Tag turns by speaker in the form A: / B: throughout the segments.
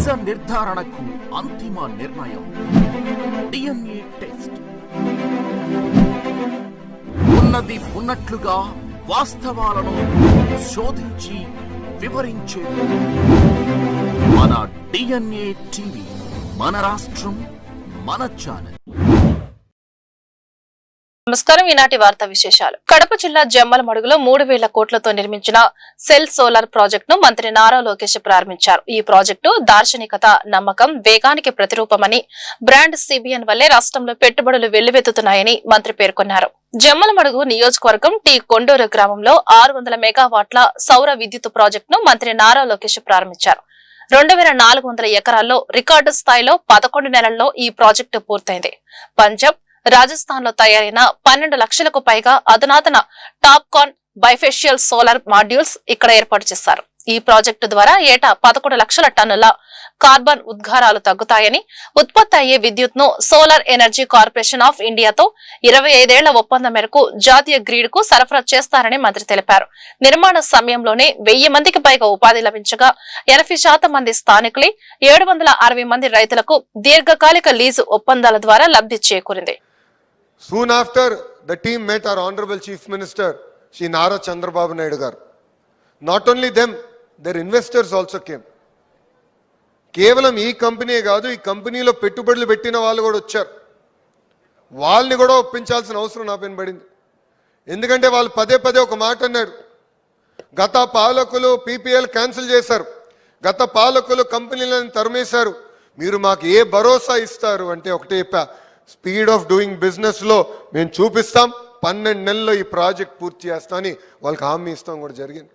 A: నిజ నిర్ధారణకు అంతిమ నిర్ణయం డిఎన్ఏ టెస్ట్. ఉన్నది ఉన్నట్లుగా వాస్తవాలను శోధించి వివరించే మన డిఎన్ఏ టీవీ, మన రాష్ట్రం, మన ఛానల్.
B: నమస్కారం. ఈనాటి వార్తా విశేషాలు. కడప జిల్లా జమ్మలమడుగులో 3000 కోట్లతో నిర్మించిన సెల్ సోలార్ ప్రాజెక్ట్ ను మంత్రి నారా లోకేష్ ప్రారంభించారు. ఈ ప్రాజెక్టు దార్శనికత, నమ్మకం, వేగానికి ప్రతిరూపమని, బ్రాండ్ సిబిఎన్ వల్లే రాష్ట్రంలో పెట్టుబడులు వెల్లువెత్తుతున్నాయని మంత్రి పేర్కొన్నారు. జమ్మలమడుగు నియోజకవర్గం టి కొండూరు గ్రామంలో 600 మెగావాట్ల సౌర విద్యుత్ ప్రాజెక్ట్ ను మంత్రి నారా లోకేష్ ప్రారంభించారు. 2400 ఎకరాల్లో రికార్డు స్థాయిలో 11 నెలల్లో ఈ ప్రాజెక్టు పూర్తయింది. పంజాబ్, రాజస్థాన్ లో తయారైన 12 లక్షలకు పైగా అధునాతన టాప్కాన్ బైఫేషియల్ సోలార్ మాడ్యూల్స్ ఇక్కడ ఏర్పాటు చేశారు. ఈ ప్రాజెక్టు ద్వారా ఏటా 11 లక్షల టన్నుల కార్బన్ ఉద్గారాలు తగ్గుతాయని, ఉత్పత్తి అయ్యే విద్యుత్ ను సోలార్ ఎనర్జీ కార్పొరేషన్ ఆఫ్ ఇండియాతో 25 ఏళ్ల ఒప్పందం మేరకు జాతీయ గ్రిడ్ కు సరఫరా చేస్తారని మంత్రి తెలిపారు. నిర్మాణ సమయంలోనే 1000 మందికి పైగా ఉపాధి లభించగా 80% మంది స్థానికులే, 760 మంది రైతులకు దీర్ఘకాలిక లీజు ఒప్పందాల ద్వారా లబ్ధి చేకూరింది.
C: Soon after, the team met our Honorable Chief Minister, Shri Nara Chandrababu Naidu garu. Not only them, their investors also came. కేవలం ఈ కంపెనీ కాదు, ఈ కంపెనీలో పెట్టుబడులు పెట్టిన వాళ్ళు కూడా వచ్చారు. వాళ్ళని కూడా ఒప్పించాల్సిన అవసరం నా పైన పడింది. ఎందుకంటే వాళ్ళు పదే పదే ఒక మాట అన్నారు, గత పాలకులు పీపీఎల్ క్యాన్సిల్ చేశారు, గత పాలకులు కంపెనీలను తరిమేశారు, మీరు మాకు ఏ భరోసా ఇస్తారు అంటే ఒకటే చెప్పా, స్పీడ్ ఆఫ్ డూయింగ్ బిజినెస్ లో మేము చూపిస్తాం, 12 నెలల్లో ఈ ప్రాజెక్ట్ పూర్తి చేస్తామని వాళ్ళకి హామీ ఇస్తాం కూడా జరిగింది.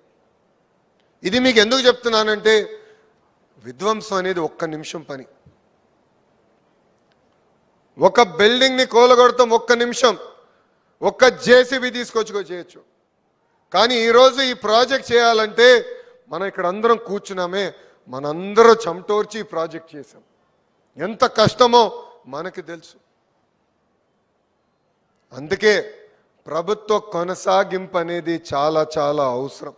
C: ఇది మీకు ఎందుకు చెప్తున్నానంటే, విధ్వంసం అనేది ఒక్క నిమిషం పని. ఒక బిల్డింగ్ ని కూలగొడతాం ఒక్క నిమిషం, ఒక్క జేసీబీ తీసుకొచ్చి చేయొచ్చు. కానీ ఈరోజు ఈ ప్రాజెక్ట్ చేయాలంటే మనం ఇక్కడ అందరం కూర్చున్నామే, మనందరం చెమటోర్చి ఈ ప్రాజెక్ట్ చేసాం. ఎంత కష్టమో మనకి తెలుసు. అందుకే ప్రభుత్వ కొనసాగింపు అనేది చాలా చాలా అవసరం.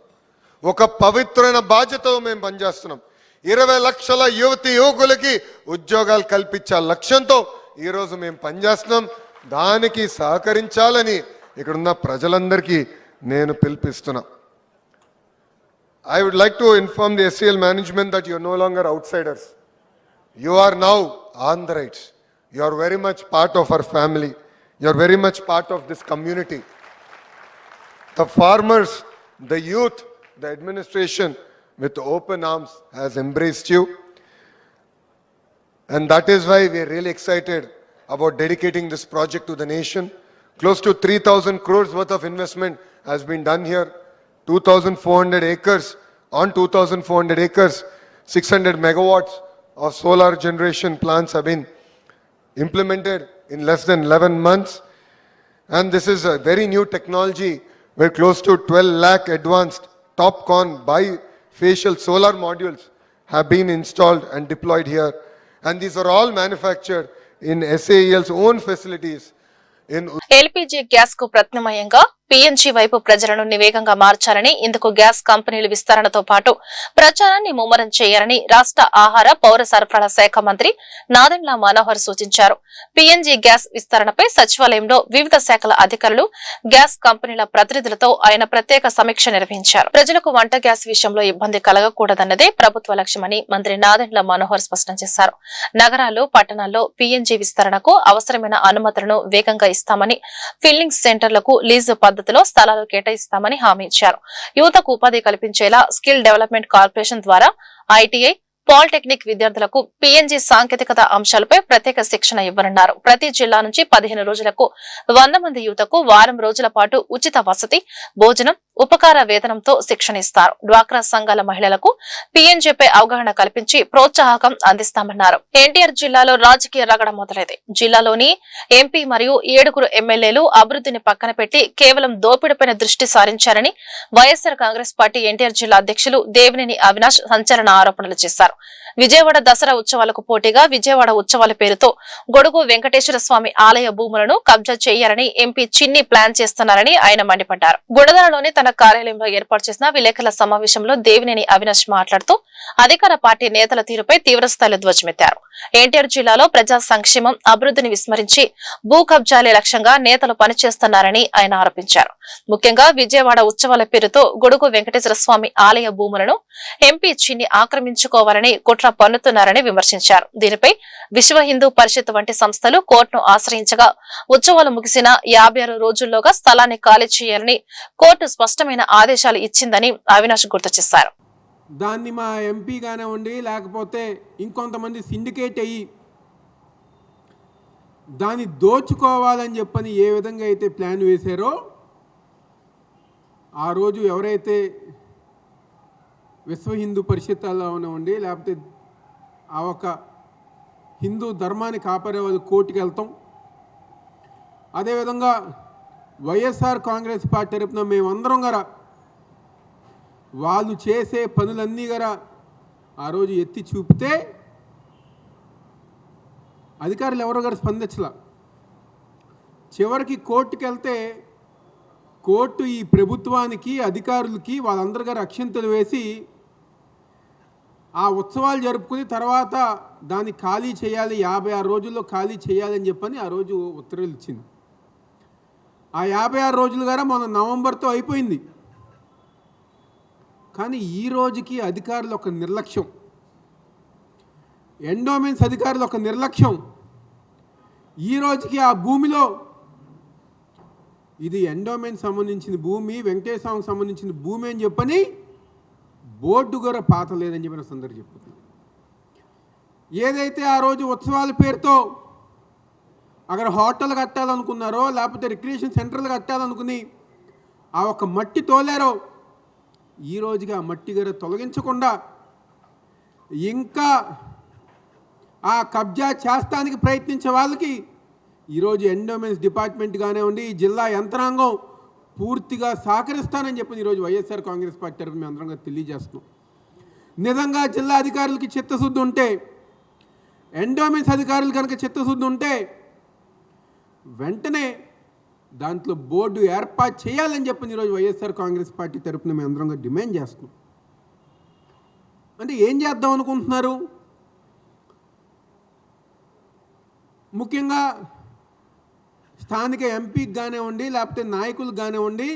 C: ఒక పవిత్రమైన బాధ్యతతో మేము పనిచేస్తున్నాం. 20 లక్షల యువతి యువకులకి ఉద్యోగాలు కల్పించే లక్ష్యంతో ఈరోజు మేము పనిచేస్తున్నాం. దానికి సహకరించాలని ఇక్కడున్న ప్రజలందరికీ నేను పిలిపిస్తున్నా. I would like to inform the SCL management that you are no longer outsiders. You are now Andhrites. You are very much part of our family. You are very much part of this community. The farmers, the youth, the administration with open arms has embraced you. And that is why we are really excited about dedicating this project to the nation. Close to 3,000 crores worth of investment has been done here. 2,400 acres, on 2,400 acres, 600 megawatts of solar generation plants have been implemented in less than 11 months. And this is a very new technology where close to 12 lakh advanced TOPCon bifacial solar modules have been installed and deployed here. And these are all manufactured in SAEL's own facilities.
B: LPG gas కు ప్రత్యామ్నాయంగా PNG వైపు ప్రజలను వేగంగా మార్చాలని, ఇందుకు gas కంపెనీల విస్తరణతో పాటు ప్రచారాన్ని ముమ్మరం చేయాలని రాష్ట్ర ఆహార పౌర సరఫరాల శాఖ మంత్రి నాదెండ్ల మనోహర్ సూచించారు. పీఎన్జీ గ్యాస్ విస్తరణపై సచివాలయంలో వివిధ శాఖల అధికారులు, గ్యాస్ కంపెనీల ప్రతినిధులతో ఆయన ప్రత్యేక సమీక్ష నిర్వహించారు. ప్రజలకు వంట గ్యాస్ విషయంలో ఇబ్బంది కలగకూడదన్నదే ప్రభుత్వ లక్ష్యమని మంత్రి నాదెండ్ల మనోహర్ స్పష్టం చేశారు. నగరాలు, పట్టణాల్లో పీఎన్జీ విస్తరణకు అవసరమైన అనుమతులను వేగంగా ఇస్తామని, ఫిల్లింగ్ సెంటర్లకు లీజు పద్ధతిలో స్థలాలు కేటాయిస్తామని హామీ ఇచ్చారు. యువతకు ఉపాధి కల్పించేలా స్కిల్ డెవలప్మెంట్ కార్పొరేషన్ ద్వారా ఐటీఐ, పాలిటెక్నిక్ విద్యార్థులకు పీఎన్జీ సాంకేతికత అంశాలపై ప్రత్యేక శిక్షణ ఇవ్వనున్నారు. ప్రతి జిల్లా నుంచి 15 రోజులకు 100 మంది యువతకు వారం రోజుల పాటు ఉచిత వసతి, భోజనం, ఉపకార వేతనంతో శిక్షణ ఇస్తారు. డ్వాక్రా సంఘాల మహిళలకు పీఎన్జీపై అవగాహన కల్పించి ప్రోత్సాహకం అందిస్తామన్నారు. ఎన్టీఆర్ జిల్లాలో రాజకీయ రగడ మొదలైంది. జిల్లాలోని ఎంపీ మరియు 7 ఎమ్మెల్యేలు అభివృద్ధిని పక్కన పెట్టి కేవలం దోపిడిపైన దృష్టి సారించారని వైఎస్ఆర్ కాంగ్రెస్ పార్టీ ఎన్టీఆర్ జిల్లా అధ్యక్షులు దేవినేని అవినాష్ సంచలన ఆరోపణలు చేశారు. విజయవాడ దసరా ఉత్సవాలకు పోటీగా విజయవాడ ఉత్సవాల పేరుతో గొడుగు వెంకటేశ్వర స్వామి ఆలయ భూములను కబ్జా చేయాలని ఎంపీ చిన్ని ప్లాన్ చేస్తున్నారని ఆయన మండిపడ్డారు. గుణదలలోని తన కార్యాలయంలో ఏర్పాటు చేసిన విలేకరుల సమావేశంలో దేవినేని అవినాష్ మాట్లాడుతూ అధికార పార్టీ నేతల తీరుపై తీవ్రస్థాయిలో ధ్వజమెత్తారు. ఎన్టీఆర్ జిల్లాలో ప్రజా సంక్షేమం, అభివృద్ధిని విస్మరించి భూ కబ్జాలే లక్ష్యంగా నేతలు పనిచేస్తున్నారని ఆయన ఆరోపించారు. ముఖ్యంగా విజయవాడ ఉత్సవాల పేరుతో గొడుగు వెంకటేశ్వర స్వామి ఆలయ భూములను ఎంపీ చిన్ని ఆక్రమించుకోవాలని కుట్ర పన్నుతున్నారని విమర్శించారు. దీనిపై విశ్వ హిందూ పరిషత్ వంటి సంస్థలు కోర్టును ఆశ్రయించగా ఉత్సవాలు ముగిసిన 56 రోజుల్లోగా స్థలాన్ని ఖాళీ చేయాలని కోర్టు స్పష్టమైన ఆదేశాలు ఇచ్చిందని అవినాష్ గుర్తు చేశారు.
D: దాన్ని మా ఎంపీ కానివ్వండి, లేకపోతే ఇంకొంతమంది సిండికేట్ అయ్యి దాన్ని దోచుకోవాలని చెప్పని ఏ విధంగా అయితే ప్లాన్ వేశారో, ఆ రోజు ఎవరైతే విశ్వ హిందూ పరిషత్ అవనివ్వండి, లేకపోతే ఆ ఒక హిందూ ధర్మాన్ని కాపాడే వాళ్ళు కోర్టుకు వెళ్తాం. అదేవిధంగా వైఎస్ఆర్ కాంగ్రెస్ పార్టీ తరపున మేమందరం గారా వాళ్ళు చేసే పనులన్నీ గారా ఆ రోజు ఎత్తి చూపితే అధికారులు ఎవరో గారు స్పందించలా. చివరికి కోర్టుకు వెళ్తే కోర్టు ఈ ప్రభుత్వానికి, అధికారులకి వాళ్ళందరూ గారు అక్షింతలు వేసి ఆ ఉత్సవాలు జరుపుకుని తర్వాత దాన్ని ఖాళీ చేయాలి, 56 రోజుల్లో ఖాళీ చేయాలని చెప్పని ఆ రోజు ఉత్తర్వులు ఇచ్చింది. ఆ 56 రోజులు గారా మొన్న నవంబర్తో అయిపోయింది. కానీ ఈ రోజుకి అధికారులు ఒక నిర్లక్ష్యం, ఎండోమెంట్స్ అధికారులు ఒక నిర్లక్ష్యం. ఈ రోజుకి ఆ భూమిలో ఇది ఎండోమెంట్ సంబంధించిన భూమి, వెంకటేశ్వరకి సంబంధించిన భూమి అని చెప్పని బోర్డు కూడా పాత లేదని చెప్పిన సందర్భం చెప్పుతున్నారు. ఏదైతే ఆ రోజు ఉత్సవాల పేరుతో అక్కడ హోటల్ కట్టాలనుకున్నారో, లేకపోతే రిక్రియేషన్ సెంటర్లు కట్టాలనుకుని ఆ ఒక మట్టి తోలారో, ఈ రోజుకి ఆ మట్టి గారు తొలగించకుండా ఇంకా ఆ కబ్జా చేస్తానికి ప్రయత్నించే వాళ్ళకి ఈరోజు ఎండోమెంట్స్ డిపార్ట్మెంట్ కానివ్వండి, జిల్లా యంత్రాంగం పూర్తిగా సహకరిస్తానని చెప్పి ఈరోజు వైఎస్ఆర్ కాంగ్రెస్ పార్టీ తరఫున మేము అందరంగా తెలియజేస్తున్నాం. నిజంగా జిల్లా అధికారులకి చిత్తశుద్ధి ఉంటే, ఎండోమెంట్స్ అధికారులు కనుక చిత్తశుద్ధి ఉంటే వెంటనే దాంట్లో బోర్డు ఏర్పాటు చేయాలని చెప్పి ఈరోజు వైఎస్ఆర్ కాంగ్రెస్ పార్టీ తరఫున మేము అందరంగా డిమాండ్ చేస్తున్నాం. అంటే ఏం చేద్దాం అనుకుంటున్నారు? ముఖ్యంగా స్థానిక ఎంపీకి కానివ్వండి, లేకపోతే నాయకులకు కానివ్వండి,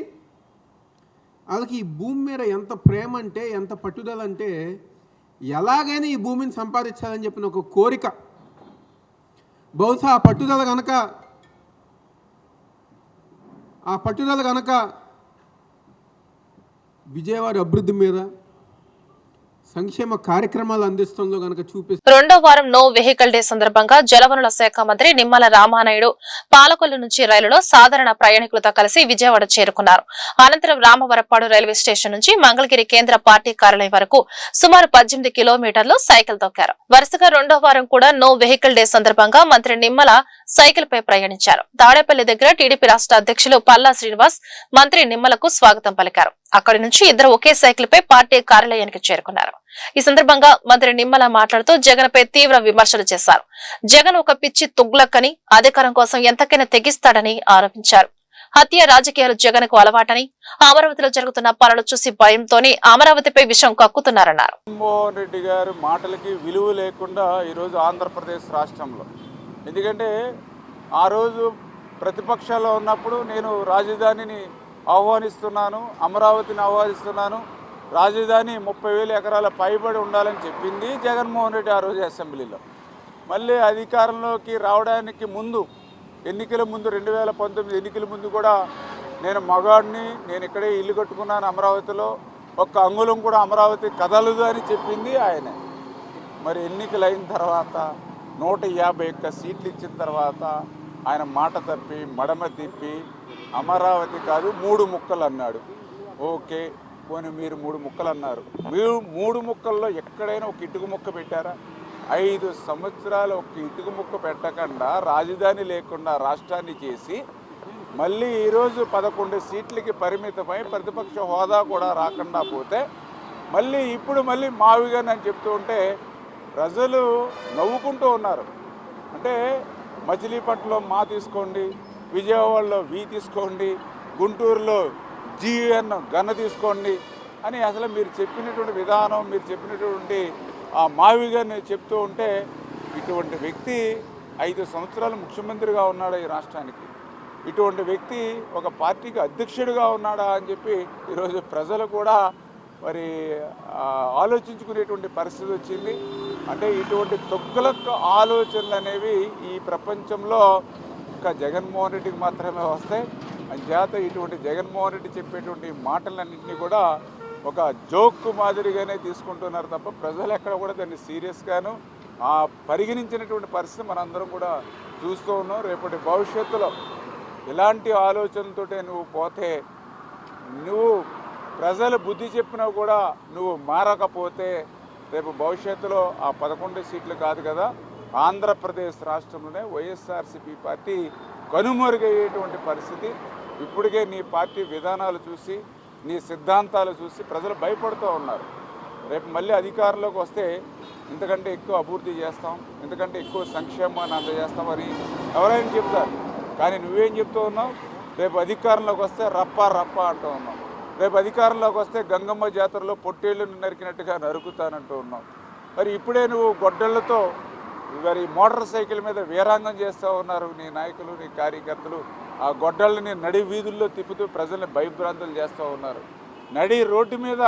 D: వాళ్ళకి ఈ భూమి మీద ఎంత ప్రేమ అంటే, ఎంత పట్టుదల అంటే, ఎలాగైనా ఈ భూమిని సంపాదించాలని చెప్పిన ఒక కోరిక. బహుశా ఆ పట్టుదల కనుక విజయవాడ అభివృద్ధి మీద, సంక్షేమ కార్యక్రమాలు అందిస్తుందో గనక చూపిస్తుంది.
B: రెండో వారం నో వెహికల్ డే సందర్భంగా జలవనరుల శాఖ మంత్రి నిమ్మల రామానాయుడు పాలకొల్లు నుంచి రైలులో సాధారణ ప్రయాణికులతో కలిసి విజయవాడ చేరుకున్నారు. అనంతరం రామవరపాడు రైల్వే స్టేషన్ నుంచి మంగళగిరి కేంద్ర పార్టీ కార్యాలయం వరకు సుమారు 18 కిలోమీటర్లు సైకిల్ తొక్కారు. వరుసగా రెండో వారం కూడా నో వెహికల్ డే సందర్భంగా మంత్రి నిమ్మల సైకిల్ పై ప్రయాణించారు. తాడేపల్లి దగ్గర టీడీపీ రాష్ట్ర అధ్యక్షులు పల్లా శ్రీనివాస్ మంత్రి నిమ్మలకు స్వాగతం పలికారు. అక్కడి నుంచి ఇద్దరు ఒకే సైకిల్ పై పార్టీ కార్యాలయానికి చేరుకున్నారు. ఈ సందర్భంగా మంత్రి నిమ్మల మాట్లాడుతూ జగన్ పై తీవ్ర విమర్శలు చేశారు. జగన్ ఒక పిచ్చి తుగ్లక్ అని, అధికారం కోసం ఎంతకైనా తెగిస్తాడని ఆరోపించారు. హత్య రాజకీయాలు జగన్ కు అలవాటని, అమరావతిలో జరుగుతున్న పనులు చూసి భయంతోనే అమరావతిపై విషం కక్కుతున్నారన్నారు.
E: జగన్మోహన్ రెడ్డి గారు మాటలకి విలువ లేకుండా ఈరోజు ఆంధ్రప్రదేశ్ రాష్ట్రంలో, ఎందుకంటే ఆ రోజు ప్రతిపక్షాల్లో ఉన్నప్పుడు నేను రాజధానిని ఆహ్వానిస్తున్నాను, అమరావతిని ఆహ్వానిస్తున్నాను, రాజధాని 30,000 ఎకరాల పైబడి ఉండాలని చెప్పింది జగన్మోహన్ రెడ్డి ఆ రోజు అసెంబ్లీలో. మళ్ళీ అధికారంలోకి రావడానికి ముందు, ఎన్నికల ముందు, 2019 ఎన్నికల ముందు కూడా నేను మగాడిని, నేను ఇక్కడే ఇల్లు కట్టుకున్నాను అమరావతిలో, ఒక్క అంగుళం కూడా అమరావతి కదలదు అని చెప్పింది ఆయన. మరి ఎన్నికలు అయిన తర్వాత 151 సీట్లు ఇచ్చిన తర్వాత ఆయన మాట తప్పి మడమ తిప్పి అమరావతి కాదు 3 ముక్కలు అన్నాడు. ఓకే, పోనీ మీరు 3 ముక్కలు అన్నారు. మీరు 3 ముక్కల్లో ఎక్కడైనా ఒక ఇటుక ముక్క పెట్టారా? 5 సంవత్సరాలు ఒక ఇటుక ముక్క పెట్టకుండా రాజధాని లేకుండా రాష్ట్రాన్ని చేసి మళ్ళీ ఈరోజు 11 సీట్లకి పరిమితమై ప్రతిపక్ష హోదా కూడా రాకుండా పోతే మళ్ళీ ఇప్పుడు మావిగా నేను చెప్తూ ఉంటే ప్రజలు నవ్వుకుంటూ ఉన్నారు. అంటే మచిలీపట్నంలో మా తీసుకోండి, విజయవాడలో వి తీసుకోండి, గుంటూరులో GN గన్న తీసుకోండి అని అసలు మీరు చెప్పినటువంటి విధానం, మీరు చెప్పినటువంటి ఆ మావిగారిని చెప్తూ ఉంటే ఇటువంటి వ్యక్తి 5 సంవత్సరాలు ముఖ్యమంత్రిగా ఉన్నాడా ఈ రాష్ట్రానికి? ఇటువంటి వ్యక్తి ఒక పార్టీకి అధ్యక్షుడిగా ఉన్నాడా అని చెప్పి ఈరోజు ప్రజలు కూడా మరి ఆలోచించుకునేటువంటి పరిస్థితి వచ్చింది. అంటే ఇటువంటి తొక్కులకు ఆలోచనలు అనేవి ఈ ప్రపంచంలో ఒక జగన్మోహన్ రెడ్డికి మాత్రమే వస్తాయి. అంచేత ఇటువంటి జగన్మోహన్ రెడ్డి చెప్పేటువంటి మాటలన్నింటినీ కూడా ఒక జోక్ మాదిరిగానే తీసుకుంటున్నారు తప్ప ప్రజలు ఎక్కడ కూడా దాన్ని సీరియస్గాను పరిగణించినటువంటి పరిస్థితి మనందరం కూడా చూస్తూ ఉన్నాం. రేపటి భవిష్యత్తులో ఇలాంటి ఆలోచనతోటే నువ్వు పోతే, నువ్వు ప్రజలు బుద్ధి చెప్పినా కూడా నువ్వు మారకపోతే రేపు భవిష్యత్తులో ఆ 11 సీట్లు కాదు కదా, ఆంధ్రప్రదేశ్ రాష్ట్రంలోనే వైఎస్ఆర్సీపీ పార్టీ కనుమరుగయ్యేటువంటి పరిస్థితి. ఇప్పటికే నీ పార్టీ విధానాలు చూసి, నీ సిద్ధాంతాలు చూసి ప్రజలు భయపడుతూ ఉన్నారు. రేపు మళ్ళీ అధికారంలోకి వస్తే ఇంతకంటే ఎక్కువ అభివృద్ధి చేస్తాం, ఇంతకంటే ఎక్కువ సంక్షేమాన్ని అందజేస్తామని ఎవరైనా చెప్తారు. కానీ నువ్వేం చెప్తూ ఉన్నావు? రేపు అధికారంలోకి వస్తే రప్ప అంటూ ఉన్నావు. రేపు అధికారంలోకి వస్తే గంగమ్మ జాతరలో పొట్టేళ్లను నరికినట్టుగా నరుకుతానంటూ ఉన్నావు. మరి ఇప్పుడే నువ్వు గొడ్డళ్లతో మరి మోటార్ సైకిల్ మీద వీరాంగం చేస్తూ ఉన్నారు నీ నాయకులు, నీ కార్యకర్తలు. ఆ గొడ్డళ్ళని నడి వీధుల్లో తిప్పుతూ ప్రజల్ని భయభ్రాంతులు చేస్తూ ఉన్నారు. నడి రోడ్డు మీద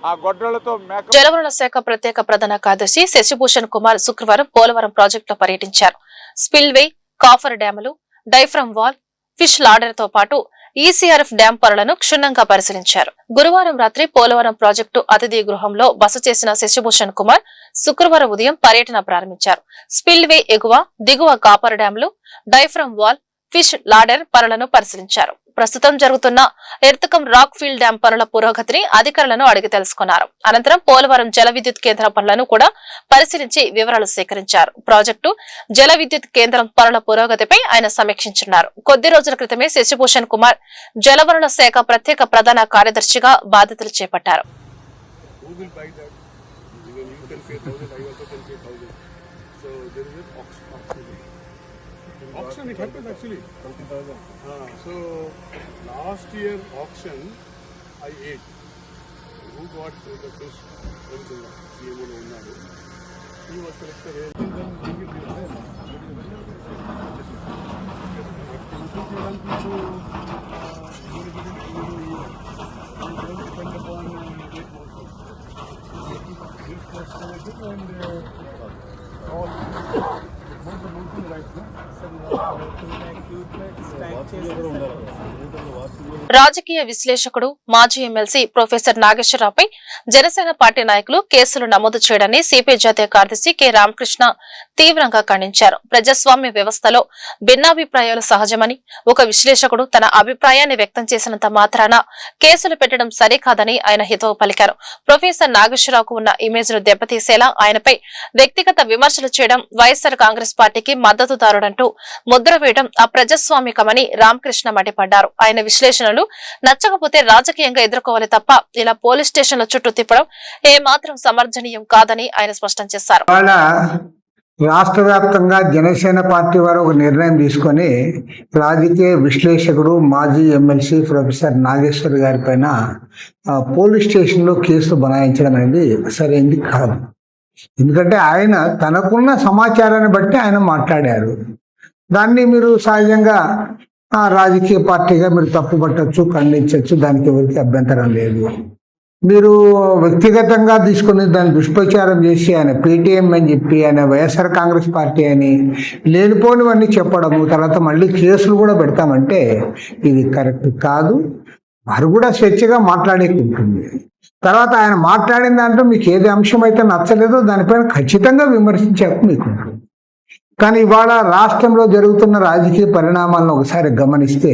E: ఆ గొడ్డళ్లతో
B: జలవనరుల శాఖ ప్రత్యేక ప్రధాన కార్యదర్శి శశిభూషణ్ కుమార్ శుక్రవారం పోలవరం ప్రాజెక్టులో పర్యటించారు. స్పిల్వే, కాఫర్ డ్యాములు, డైఫ్రమ్ వాల్, ఫిష్ లాడర్ తో పాటు ఈసీఆర్ఎఫ్ డ్యాం పనులను క్షుణ్ణంగా పరిశీలించారు. గురువారం రాత్రి పోలవరం ప్రాజెక్టు అతిథి గృహంలో బస చేసిన శశిభూషణ్ కుమార్ శుక్రవారం ఉదయం పర్యటన ప్రారంభించారు. స్పిల్వే ఎగువ, దిగువ కాపర్ డ్యాంలు, డైఫ్రమ్ వాల్, ఫిష్ లాడర్ పనులను పరిశీలించారు. ప్రస్తుతం జరుగుతున్న ఎర్తకం రాక్ ఫీల్డ్ డ్యాం పనుల పురోగతిని అధికారులను అడిగి తెలుసుకున్నారు. అనంతరం పోలవరం జల విద్యుత్ కేంద్రం పనులను కూడా పరిశీలించి వివరాలు సేకరించారు. ప్రాజెక్టు జల విద్యుత్ కేంద్రం పనుల పురోగతిపై ఆయన సమీక్షించున్నారు. కొద్ది రోజుల క్రితమే శశిభూషణ్ కుమార్ జలవనరుల శాఖ ప్రత్యేక ప్రధాన కార్యదర్శిగా బాధ్యతలు చేపట్టారు.
F: Auction, it happens actually. 20,000. So last year auction, I ate. Who got the fish? CMO lo unnadu. He was selected.
B: రాజకీయ విశ్లేషకుడు, మాజీ ఎమ్మెల్సీ ప్రొఫెసర్ నాగేశ్వరరావుపై జనసేన పార్టీ నాయకులు కేసులు నమోదు చేయడాన్ని సిపిఐ జాతీయ కార్యదర్శి కె రామకృష్ణ తీవ్రంగా ఖండించారు. ప్రజాస్వామ్య వ్యవస్థలో భిన్నాభిప్రాయాలు సహజమని, ఒక విశ్లేషకుడు తన అభిప్రాయాన్ని వ్యక్తం చేసినంత మాత్రాన కేసులు పెట్టడం సరికాదని ఆయన హితవు పలికారు. ప్రొఫెసర్ నాగేశ్వరరావుకు ఉన్న ఇమేజ్ ను దెబ్బతీసేలా ఆయనపై వ్యక్తిగత విమర్శలు చేయడం వైఎస్ఆర్ కాంగ్రెస్ పార్టీకి మద్దతుదారుడంటూ ముద్ర వేయడం అప్రజాస్వామికమని రామకృష్ణ మండిపడ్డారు. ఆయన విశ్లేషణలు నచ్చకపోతే రాజకీయంగా ఎదుర్కోవాలి తప్ప ఇలా పోలీస్ స్టేషన్ల చుట్టూ తిప్పడం ఏమాత్రం సమర్థనీయం కాదని ఆయన స్పష్టం చేశారు.
G: రాష్ట్ర వ్యాప్తంగా జనసేన పార్టీ వారు ఒక నిర్ణయం తీసుకొని రాజకీయ విశ్లేషకుడు, మాజీ ఎమ్మెల్సీ ప్రొఫెసర్ నాగేశ్వర్ గారి పైన పోలీస్ స్టేషన్లో కేసులు బనాయించడం అనేది సరైనది కాదు. ఎందుకంటే ఆయన తనకున్న సమాచారాన్ని బట్టి ఆయన మాట్లాడారు. దాన్ని మీరు సహజంగా రాజకీయ పార్టీగా మీరు తప్పుపట్టచ్చు, ఖండించవచ్చు. దానికి ఎవరికి అభ్యంతరం లేదు. మీరు వ్యక్తిగతంగా తీసుకుని దాన్ని దుష్ప్రచారం చేసి ఆయన పేటీఎం అని చెప్పి, ఆయన వైఎస్ఆర్ కాంగ్రెస్ పార్టీ అని లేనిపోనివన్నీ చెప్పడము, తర్వాత మళ్ళీ కేసులు కూడా పెడతామంటే ఇది కరెక్ట్ కాదు. వారు కూడా స్వేచ్ఛగా మాట్లాడేకుంటుంది. తర్వాత ఆయన మాట్లాడిన దాంట్లో మీకు ఏది అంశం అయితే నచ్చలేదో దానిపైన ఖచ్చితంగా విమర్శించే మీకు ఉంటుంది. కానీ ఇవాళ రాష్ట్రంలో జరుగుతున్న రాజకీయ పరిణామాలను ఒకసారి గమనిస్తే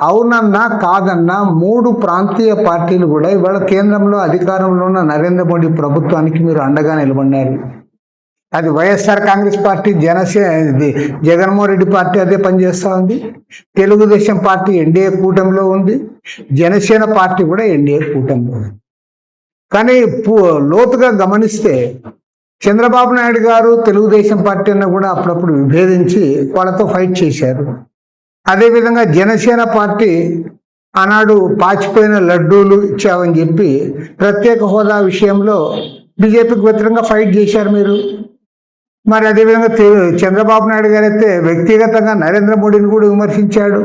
G: అవునన్నా కాదన్నా 3 ప్రాంతీయ పార్టీలు కూడా ఇవాళ కేంద్రంలో అధికారంలో ఉన్న నరేంద్ర మోడీ ప్రభుత్వానికి మీరు అండగా నిలబడినారు. అది వైఎస్ఆర్ కాంగ్రెస్ పార్టీ, జగన్మోహన్ రెడ్డి పార్టీ అదే పనిచేస్తూ ఉంది. తెలుగుదేశం పార్టీ ఎన్డీఏ కూటమిలో ఉంది. జనసేన పార్టీ కూడా ఎన్డీఏ కూటమిలో ఉంది. కానీ లోతుగా గమనిస్తే చంద్రబాబు నాయుడు గారు తెలుగుదేశం పార్టీని కూడా అప్పుడప్పుడు విభేదించి వాళ్ళతో ఫైట్ చేశారు. అదేవిధంగా జనసేన పార్టీ ఆనాడు పాచిపోయిన లడ్డూలు ఇచ్చామని చెప్పి ప్రత్యేక హోదా విషయంలో బీజేపీకి వ్యతిరేకంగా ఫైట్ చేశారు మీరు. మరి అదేవిధంగా చంద్రబాబు నాయుడు గారు అయితే వ్యక్తిగతంగా నరేంద్ర మోడీని కూడా విమర్శించాడు.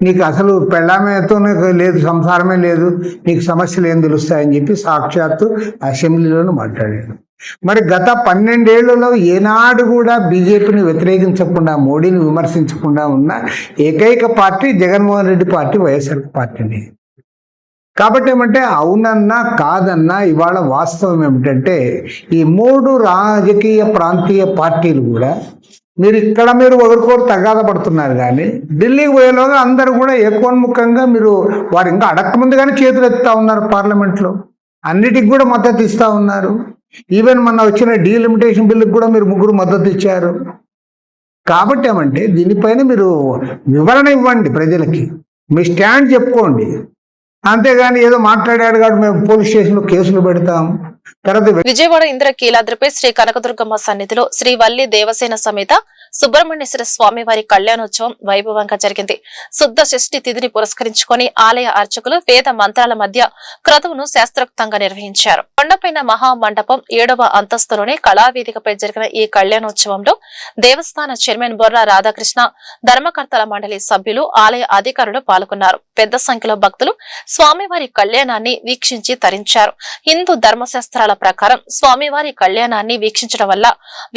G: నీకు అసలు పెళ్ళామేతోనే లేదు, సంసారమే లేదు, నీకు సమస్యలు ఏం తెలుస్తాయని చెప్పి సాక్షాత్తు అసెంబ్లీలోనూ మాట్లాడాడు. మరి గత 12 ఏళ్లలో ఏనాడు కూడా బీజేపీని వ్యతిరేకించకుండా, మోడీని విమర్శించకుండా ఉన్న ఏకైక పార్టీ జగన్మోహన్ రెడ్డి పార్టీ, వైఎస్ఆర్ పార్టీని. కాబట్టి ఏమంటే అవునన్నా కాదన్నా ఇవాళ వాస్తవం ఏమిటంటే ఈ 3 రాజకీయ ప్రాంతీయ పార్టీలు కూడా మీరు ఒకరికొకరు తగాద పడుతున్నారు. కానీ ఢిల్లీకి పోయేలోగా అందరూ కూడా ఏకోన్ముఖంగా మీరు వారు ఇంకా అడక్కముందుగానే చేతులు ఎత్తుతా ఉన్నారు. పార్లమెంట్లో అన్నిటికి కూడా మద్దతు ఇస్తూ ఉన్నారు. ఈవెన్ మొన్న వచ్చిన డీలిమిటేషన్ బిల్లుకి కూడా మీరు 3 మద్దతు ఇచ్చారు. కాబట్టి ఏమంటే దీనిపైన మీరు వివరణ ఇవ్వండి ప్రజలకి, మీ స్టాండ్ చెప్పుకోండి. అంతేగాని ఏదో మాట్లాడాడు కాబట్టి మేము పోలీస్ స్టేషన్లో కేసులు పెడతాం. తర్వాత
B: విజయవాడ ఇంద్రకీలాద్రిపై శ్రీ కనకదుర్గమ్మ సన్నిధిలో శ్రీ వల్లి దేవసేన సమేత సుబ్రహ్మణ్యేశ్వర స్వామి వారి కళ్యాణోత్సవం వైభవంగా జరిగింది. శుద్ధ షష్ఠి తిథిని పురస్కరించుకొని ఆలయ అర్చకులు వేద మంత్రాల మధ్య క్రతువును శాస్త్రోక్తంగా నిర్వహించారు. కొండపైన మహామండపం 7వ అంతస్తులోని కళావేదికపై జరిగిన ఈ కళ్యాణోత్సవంలో దేవస్థాన చైర్మన్ బొర్రా రాధాకృష్ణ, ధర్మకర్తల మండలి సభ్యులు, ఆలయ అధికారులు పాల్గొన్నారు. పెద్ద సంఖ్యలో భక్తులు స్వామివారి కళ్యాణాన్ని వీక్షించి తరించారు. హిందూ ధర్మశాస్త్రాల ప్రకారం స్వామివారి కళ్యాణాన్ని వీక్షించడం వల్ల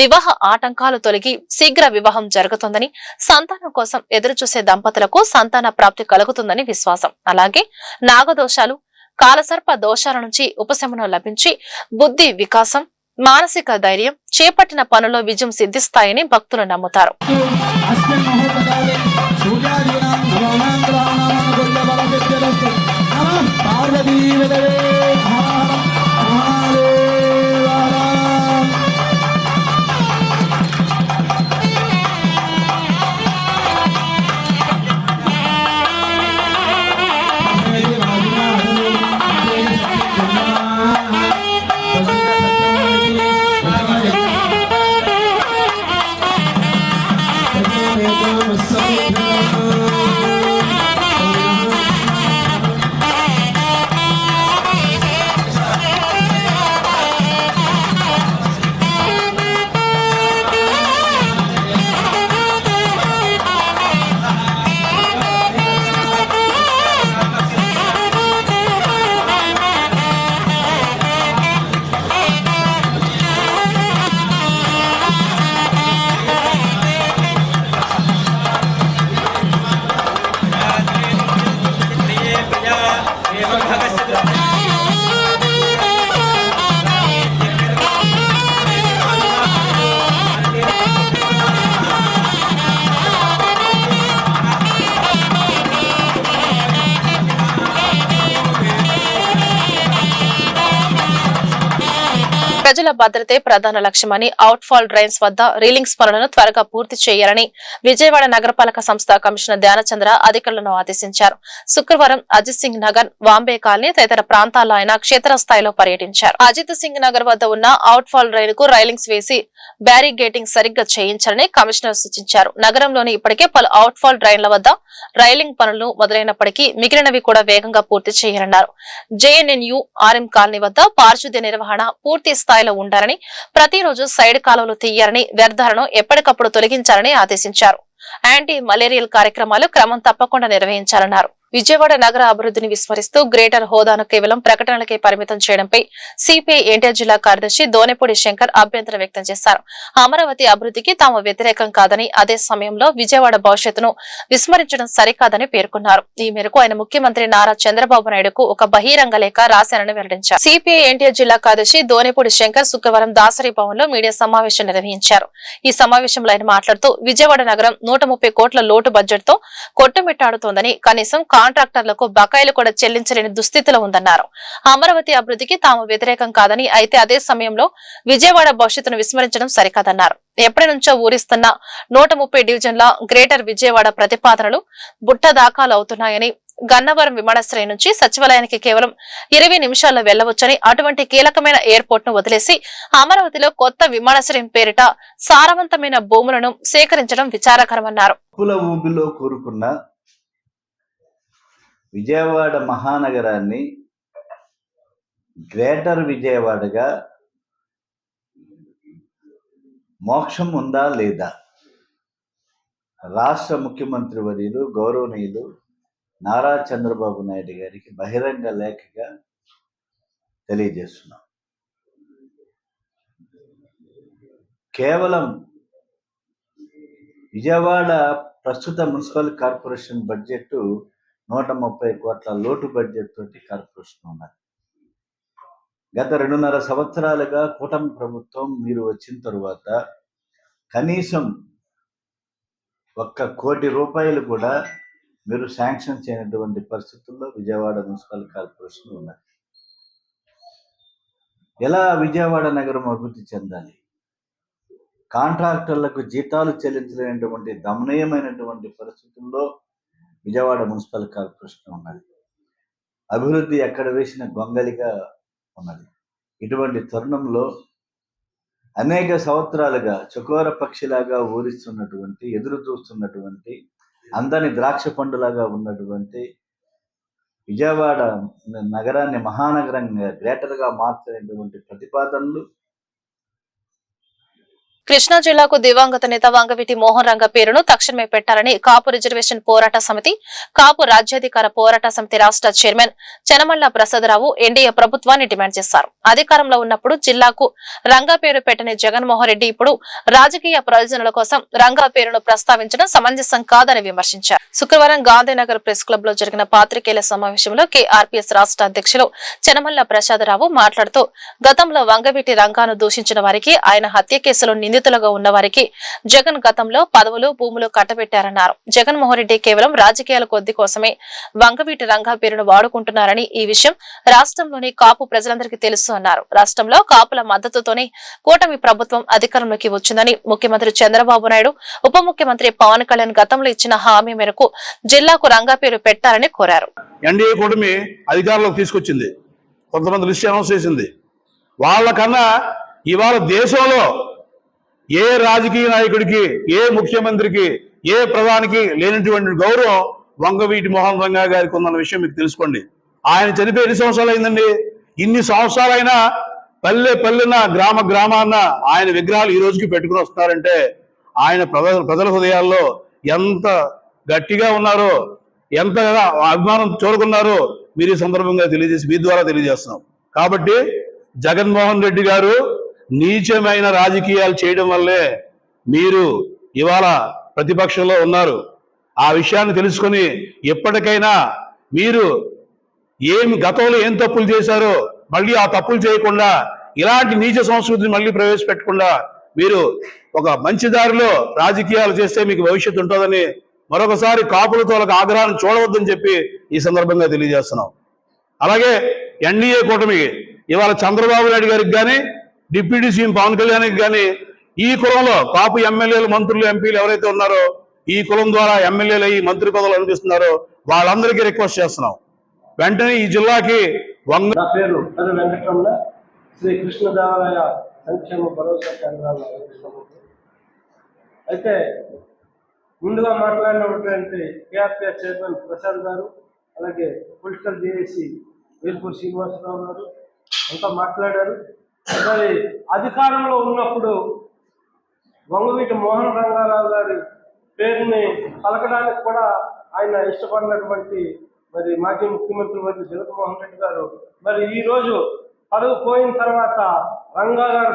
B: వివాహ ఆటంకాలు తొలగి శీఘ్ర వివాహం జరుగుతుందని, సంతానం కోసం ఎదురుచూసే దంపతులకు సంతాన ప్రాప్తి కలుగుతుందని విశ్వాసం. అలాగే నాగదోషాలు, కాలసర్ప దోషాల నుంచి ఉపశమనం లభించి బుద్ధి వికాసం, మానసిక ధైర్యం, చేపట్టిన పనుల్లో విజయం సిద్ధిస్తాయని భక్తులు నమ్ముతారు. ప్రజల భద్రతే ప్రధాన లక్ష్యమని అవుట్ ఫాల్ డ్రైన్స్ వద్ద రీలింగ్స్ పనులను త్వరగా పూర్తి చేయాలని విజయవాడ నగరపాలక సంస్థ కమిషనర్ ధ్యానచంద్ర అధికారులను ఆదేశించారు. శుక్రవారం అజిత్ సింగ్ నగర్, వాంబే కాలనీ తదితర ప్రాంతాల్లో ఆయన క్షేత్రస్థాయిలో పర్యటించారు. అజిత్ సింగ్ నగర్ వద్ద ఉన్న అవుట్ ఫాల్ డ్రైన్ కు రైలింగ్స్ వేసి బ్యారిగేటింగ్ సరిగ్గా చేయించాలని కమిషనర్ సూచించారు. నగరంలోని ఇప్పటికే పలు అవుట్ ఫాల్ డ్రైన్ల వద్ద రైలింగ్ పనులు మొదలైనప్పటికీ మిగిలినవి కూడా వేగంగా పూర్తి చేయాలన్నారు. జేఎన్ఎన్యు ఆర్ఎం కాలనీ వద్ద పారిశుద్ధ్య నిర్వహణ పూర్తి స్థాయిలో ఉండాలని, ప్రతిరోజు సైడ్ కాలువలు తీయాలని, వ్యర్థాలను ఎప్పటికప్పుడు తొలగించాలని ఆదేశించారు. యాంటీ మలేరియల్ కార్యక్రమాలు క్రమం తప్పకుండా నిర్వహించాలన్నారు. విజయవాడ నగర అభివృద్ధిని విస్మరిస్తూ గ్రేటర్ హోదాను కేవలం ప్రకటనలకే పరిమితం చేయడంపై సిపిఐ ఎన్టీఆర్ జిల్లా కార్యదర్శి దోనెపూడి శంకర్ అభ్యంతరం వ్యక్తం చేశారు. అమరావతి అభివృద్ధికి తాము వ్యతిరేకం కాదని, అదే సమయంలో విజయవాడ భవిష్యత్తును విస్మరించడం సరికాదని పేర్కొన్నారు. ఈ మేరకు ఆయన ముఖ్యమంత్రి నారా చంద్రబాబు నాయుడుకు ఒక బహిరంగ లేఖ రాశారని వెల్లడించారు. సిపిఐ ఎన్టీఆర్ జిల్లా కార్యదర్శి దోనెపూడి శంకర్ శుక్రవారం దాసరి భవన్ లో మీడియా సమావేశం నిర్వహించారు. ఈ సమావేశంలో ఆయన మాట్లాడుతూ విజయవాడ నగరం 130 కోట్ల లోటు బడ్జెట్ తో కొట్టుమిట్టాడుతోందని, కనీసం కాంట్రాక్టర్లకు బకాయిలు కూడా చెల్లించలేని దుస్థితిలో ఉందన్నారు. అమరావతి అభివృద్ధికి తాము వ్యతిరేకం కాదని, అయితే అదే సమయంలో విజయవాడ భవిష్యత్తును విస్మరించడం సరికాదన్నారు. ఎప్పటి నుంచో ఊరిస్తున్న 130 డివిజన్ల గ్రేటర్ విజయవాడ ప్రతిపాదనలు బుట్ట దాఖలు అవుతున్నాయని, గన్నవరం విమానాశ్రయం నుంచి సచివాలయానికి కేవలం 20 నిమిషాల్లో వెళ్లవచ్చని, అటువంటి కీలకమైన ఎయిర్పోర్ట్ ను వదిలేసి అమరావతిలో కొత్త విమానాశ్రయం పేరిట సారవంతమైన భూములను సేకరించడం విచారకరమన్నారు.
H: ఊబిలో కూరుకున్న విజయవాడ మహానగరాన్ని గ్రేటర్ విజయవాడగా మోక్షం ఉందా లేదా? రాష్ట్ర ముఖ్యమంత్రి వర్యులు గౌరవనీయులు నారా చంద్రబాబు నాయుడు గారికి బహిరంగ లేఖగా తెలియజేస్తున్నాం. కేవలం విజయవాడ ప్రస్తుత మున్సిపల్ కార్పొరేషన్ బడ్జెట్ 130 కోట్ల లోటు బడ్జెట్ తోటి కార్పొరేషన్ ఉన్నది. గత 2.5 సంవత్సరాలుగా కూటమి ప్రభుత్వం మీరు వచ్చిన తరువాత కనీసం 1 కోటి రూపాయలు కూడా మీరు శాంక్షన్ చేయనటువంటి పరిస్థితుల్లో విజయవాడ మున్సిపల్ కార్పొరేషన్ ఉన్నది. ఎలా విజయవాడ నగరం అభివృద్ధి చెందాలి? కాంట్రాక్టర్లకు జీతాలు చెల్లించలేనటువంటి దమనీయమైనటువంటి పరిస్థితుల్లో విజయవాడ మున్సిపల్ కార్పొరేషన్ ఉన్నది. అభివృద్ధి ఎక్కడ వేసిన గొంగలిగా ఉన్నది. ఇటువంటి తరుణంలో అనేక సంవత్సరాలుగా చకోర పక్షిలాగా ఊరిస్తున్నటువంటి, ఎదురు చూస్తున్నటువంటి, అందని ద్రాక్ష పండులాగా ఉన్నటువంటి విజయవాడ నగరాన్ని మహానగరంగా గ్రేటర్గా మార్చేటువంటి ప్రతిపాదనలు
B: కృష్ణా జిల్లాకు దివంగత నేత వంగవీటి మోహన్ రంగ పేరును తక్షణమే పెట్టాలని కాపు రిజర్వేషన్ పోరాట సమితి, కాపు రాజ్యాధికార పోరాట సమితి రాష్ట్ర చైర్మన్ చెనమల్ల ప్రసాదరావు ఎన్డీఏ ప్రభుత్వాన్ని డిమాండ్ చేశారు. అధికారంలో ఉన్నప్పుడు జిల్లాకు రంగా పేరు పెట్టని జగన్మోహన్ రెడ్డి ఇప్పుడు రాజకీయ ప్రయోజనాల కోసం రంగా పేరును ప్రస్తావించడం సమంజసం కాదని విమర్శించారు. శుక్రవారం గాంధీనగర్ ప్రెస్ క్లబ్ లో జరిగిన పాత్రికేయుల సమావేశంలో కేఆర్పీఎస్ రాష్ట్ర అధ్యక్షులు చెనమల్ల ప్రసాదరావు మాట్లాడుతూ, గతంలో వంగవీటి రంగాను దూషించిన వారికి, ఆయన హత్య కేసులో నిందితులుగా ఉన్న వారికి జగన్ గతంలో పదవులు, భూములు కట్టబెట్టారన్నారు. జగన్మోహన్ రెడ్డి కేవలం రాజకీయాల కొద్ది కోసమే వంగవీటి రంగా పేరును వాడుకుంటున్నారని, ఈ విషయం రాష్ట్రంలోని కాపు ప్రజలందరికీ తెలుసు అన్నారు. రాష్ట్రంలో కాపుల మద్దతుతోనే కూటమి ప్రభుత్వం అధికారంలోకి వచ్చిందని, ముఖ్యమంత్రి చంద్రబాబు నాయుడు, ఉప ముఖ్యమంత్రి పవన్ కళ్యాణ్ గతంలో ఇచ్చిన హామీ మేరకు జిల్లాకు రంగా పేరు పెట్టారని కోరారు.
I: ఎన్డీఏ కూటమి అధికారంలోకి తీసుకొచ్చింది, కొంతమంది లిస్ట్ అనౌన్స్ చేసింది. వాళ్ళకన్నా ఇవాళ దేశంలో ఏ రాజకీయ నాయకుడికి, ఏ ముఖ్యమంత్రికి, ఏ ప్రధానికి లేనటువంటి గౌరవం వంగవీటి మోహన్ రంగా గారికి ఉందన్న విషయం మీకు తెలుసుకోండి. ఆయన చనిపోయి 2 సంవత్సరాలు అయిందండి. ఇన్ని సంవత్సరాలైనా పల్లె పల్లెన, గ్రామ గ్రామాన్న ఆయన విగ్రహాలు ఈ రోజుకి పెట్టుకుని వస్తున్నారంటే ఆయన ప్రజల హృదయాల్లో ఎంత గట్టిగా ఉన్నారో, ఎంత అభిమానం చూరుకున్నారో మీరు ఈ సందర్భంగా మీ ద్వారా తెలియజేస్తున్నాం. కాబట్టి జగన్మోహన్ రెడ్డి గారు నీచమైన రాజకీయాలు చేయడం వల్లే మీరు ఇవాళ ప్రతిపక్షంలో ఉన్నారు. ఆ విషయాన్ని తెలుసుకొని ఎప్పటికైనా మీరు గతంలో ఏం తప్పులు చేశారో మళ్ళీ ఆ తప్పులు చేయకుండా, ఇలాంటి నీచ సంస్కృతిని మళ్ళీ ప్రవేశపెట్టకుండా మీరు ఒక మంచి దారిలో రాజకీయాలు చేస్తే మీకు భవిష్యత్తు ఉంటుందని మరొకసారి కాపులతో ఆగ్రహాన్ని చూడవద్దని చెప్పి ఈ సందర్భంగా తెలియజేస్తున్నాం. అలాగే ఎన్డీఏ కూటమికి ఇవాళ చంద్రబాబు నాయుడు గారికి కానీ, డిప్యూటీ సీఎం పవన్ కళ్యాణ్కి కానీ ఈ కులంలో కాపు ఎమ్మెల్యేలు, మంత్రులు, ఎంపీలు ఎవరైతే ఉన్నారో ఈ కులం ద్వారా ఎమ్మెల్యేలు అయ్యి మంత్రి పదవులు అనిపిస్తున్నారో వాళ్ళందరికీ రిక్వెస్ట్ చేస్తున్నాం, వెంటనే ఈ జిల్లాకి
J: నా పేరు వెంకటరమణ, శ్రీ కృష్ణదేవరాయ సంక్షేమ భరోసా కేంద్రాల. అయితే ముందుగా మాట్లాడినటువంటి కేఆర్పీఎస్ చైర్మన్ ప్రసాద్ గారు, అలాగే పొలిటికల్ జేఏసీ వేల్పూర్ శ్రీనివాసరావు గారు అంతా మాట్లాడారు. మరి అధికారంలో ఉన్నప్పుడు వంగవీటి మోహన్ రంగారావు గారి పేరుని పలకడానికి కూడా ఆయన ఇష్టపడినటువంటి మరి మాజీ ముఖ్యమంత్రి వర్యులు జగన్మోహన్ రెడ్డి గారు మరి ఈ రోజు పదవి పోయిన తర్వాత రంగా గారు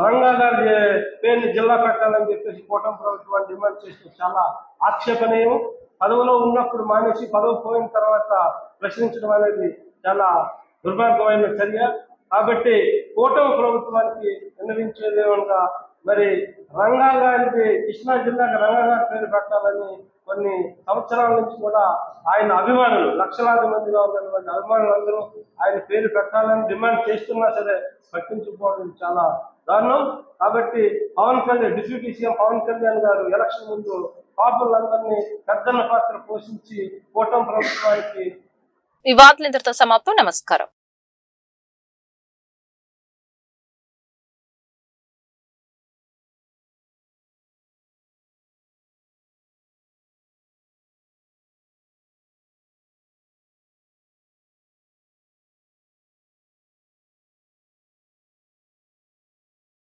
J: రంగా గారి పేరుని జిల్లా పెట్టాలని చెప్పేసి కూటమి ప్రభుత్వాన్ని డిమాండ్ చేస్తూ చాలా ఆక్షేపణీయం. పదవిలో ఉన్నప్పుడు మానేసి పదవి పోయిన తర్వాత ప్రశ్నించడం అనేది చాలా దుర్మార్గమైన చర్య. కాబట్టి కూటమి ప్రభుత్వానికి విన్నవించేదేమనగా మరి రంగా గారికి, కృష్ణా జిల్లాకి రంగా గారి పేరు పెట్టాలని కొన్ని సంవత్సరాల నుంచి కూడా ఆయన అభిమానులు, లక్షలాది మందిగా ఉన్నటువంటి అభిమానులందరూ ఆయన పేరు పెట్టాలని డిమాండ్ చేస్తున్నా సరే పట్టించుకోవడం చాలా దారుణం. కాబట్టి పవన్ కళ్యాణ్, డిప్యూటీ సీఎం పవన్ కళ్యాణ్ గారు ఎలక్షన్ ముందు పాపులందరినీ పెద్దన్న పాత్ర పోషించి కూటమి ప్రభుత్వానికి
B: ఈ వార్తలు ఇంతటితో సమాప్తం. నమస్కారం.